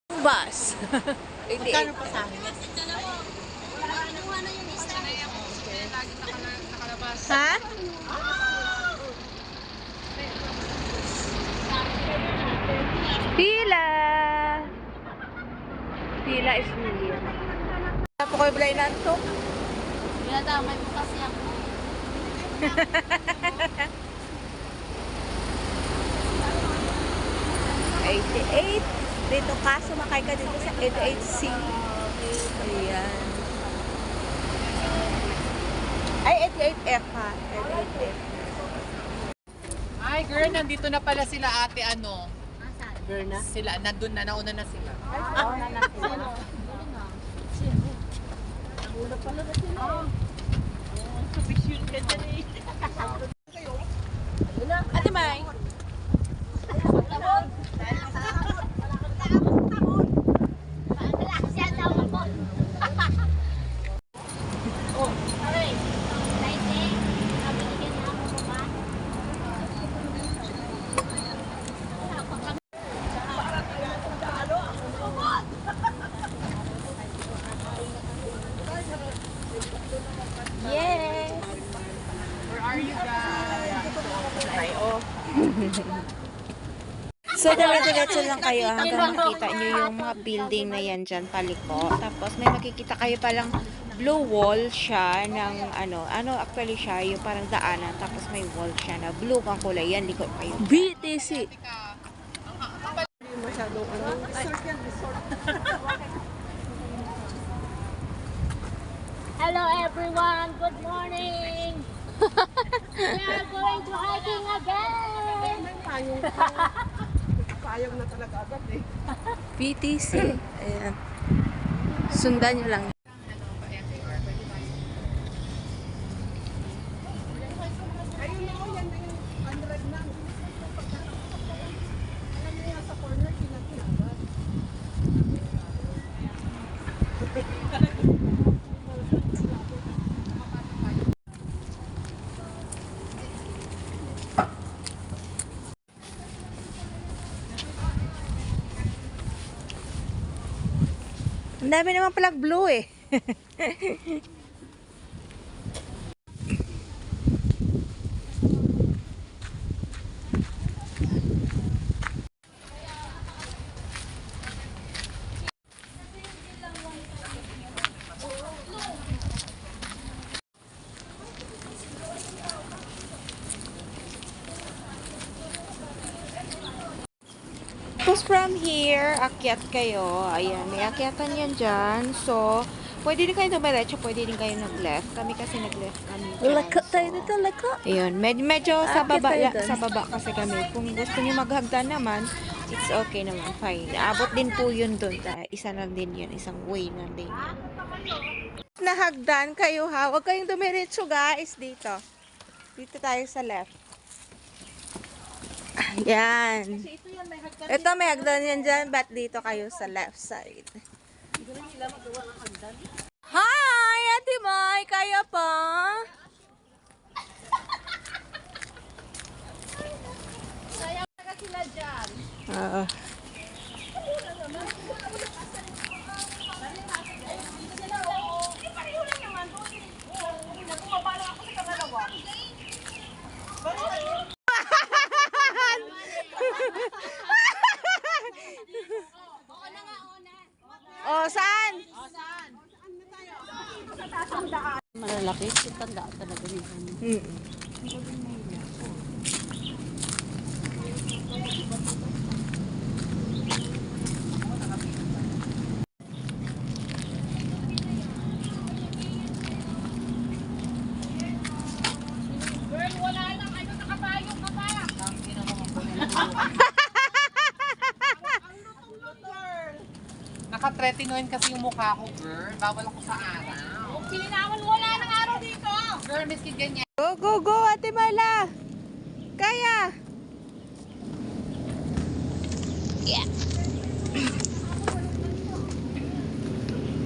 Bus. Magkano pa sa akin? Ha? Pila. Pila is real. Tapo ko yung na to. Pinadamay mo kasi ako. 88. Dito ka, sumakay ka dito sa 88C. Ayan. Ay, 88F ha. 88F. Ay, girl, nandito na pala sila ate, ano? Asan? Girl na? Sila, nandun na, nauna na sila. Nauna na sila. Nauna pala na sila. Sufficient ka dyan eh. Ate May. Yes. Where are you guys? Ay, oh. So, diretso lang kayo hanggang makita nyo yung mga building na yan dyan paliko. Tapos, may makikita kayo palang blue wall siya ng ano actually siya, yung parang daanan. Tapos, may wall siya na blue ang kulay. Yan, likod kayo. BTC. Masyadong ano. Hello everyone, good morning. We are going to hiking again. Payong na talaga agad eh. BTC. Ayan. Sundan nyo lang. Ayun na, yan na yung 100 na. Alam mo yan sa corner, kinagkinabat. Ang dami naman palang blue eh. Tapos from here, akyat kayo. Ayan, may akyatan yan dyan. So, pwede din kayo dumiretso, pwede din kayo nag-left. Kami kasi nag-left kami dyan. Lako tayo So, dito, lako. ayun, medyo sa Akyat baba, tayo dun. sa baba kasi kami. Kung gusto niyo maghagdan naman, it's okay naman, fine. Abot din po yun dun. Isa lang din yun, isang way lang din yun. Nahagdan kayo ha. Huwag kayong dumiretso guys dito. Dito tayo sa left. Yan. Ito may hagdan yan dyan. Ba't dito kayo sa left side? Hi! Ate Mai! Kaya pa? Oo. Oh, saan? Malalaki, tanda talaga nito. Naka-tretinoin kasi yung mukha ko, girl. Bawal ako sa araw. Sininawan wala ng araw dito. Girl, miski ganyan. Go, go, go, Ate Mala! Kaya! Yeah.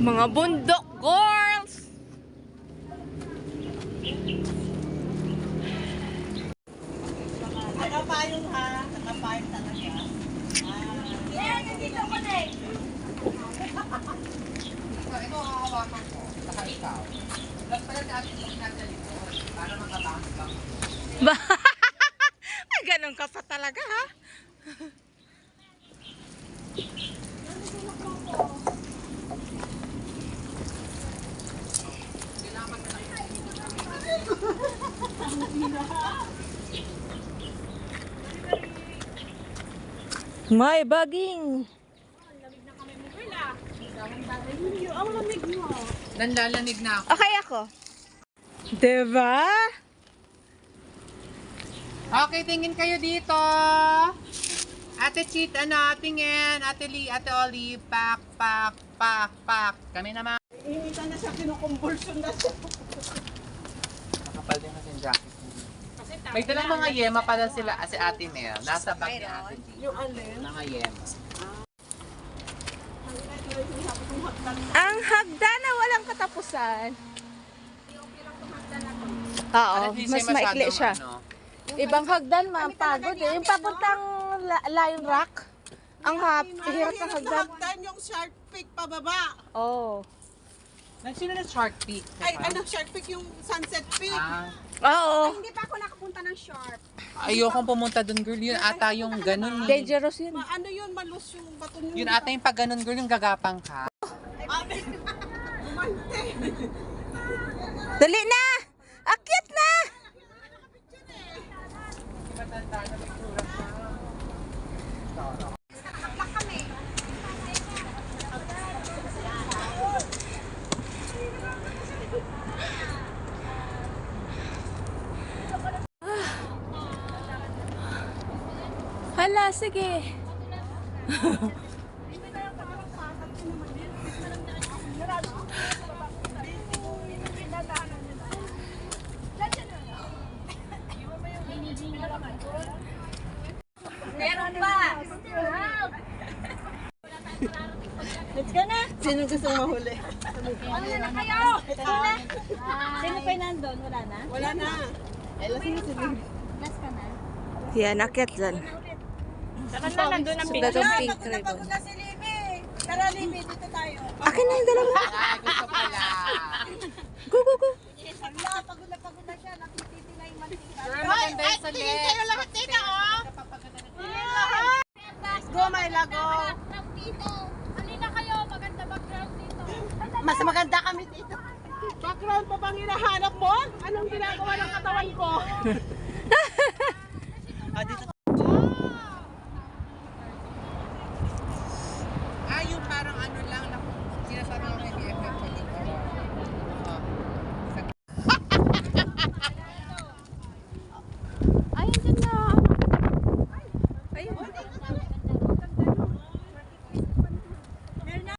Mga bundok girls! Nakapayong ha. Nakapayong talaga. Kaya nandito ko na eh. hawakan ko. Saka ikaw. Lang pala sa ating nasa likod. Para makabang-bang. Ba? Ay, ganun ka pa talaga, ha? May baging. Nanlalamig na ako. Okay ako. Diba? Okay, tingin kayo dito. Ate Cheat, ano, tingin. Ate Lee, Ate Oli, pak. Kami naman. Initan na siya, kinukumbulsyon na siya. Nakapal din natin jacket. May dalang mga yema pala sila si Ate Mel. Nasa bag ni Ate Lee. Yung alin? Mga yema. Ang hagdan na walang katapusan. Oo, At least mas ay maikli masyadong, siya. ano, Ibang hagdan, mapagod eh. Yung papuntang Lion Rock. Ang hirap ng hagdan. Hagdan yung Shark Peak pababa. Oh. Sino na Shark Peak? Ay, ano, Shark Peak yung Sunset Peak. Oo. Hindi pa ako nakapunta ng Shark. Ayokong pumunta dun, girl. Yun ata yung ganun. Eh. Dangerous yun. Ano yun, malus yung bato nyo. Yun ata yung pag ganun, girl, yung gagapang ka. Dali na! Akyat na! Hala, sige. Meron pa! Let's go na! Sino gusto mahuli? Ano na kayo? Sino pa nandun? Wala na? Wala na. Last ka na? Yan, akyat dyan. Saka na nandun ang Datong pink ribbon. na si Limi. Tara, Limi, dito tayo. Akin na yung dalawa. Ay, gusto pala. Go, go, go. Hala, pagod na siya. Nakititi na yung mantika. Girl, maganda yung salit. Tingin kayo lahat dito, oh! Let's go, my lago. Background dito. Halina kayo, maganda background dito. Mas maganda kami dito. Background pa bang hinahanap mo? Anong ginagawa ng katawan ko? Ah, yung parang ano lang, sinasabi ko hindi effect ko dito. Ayun din na. Ayun.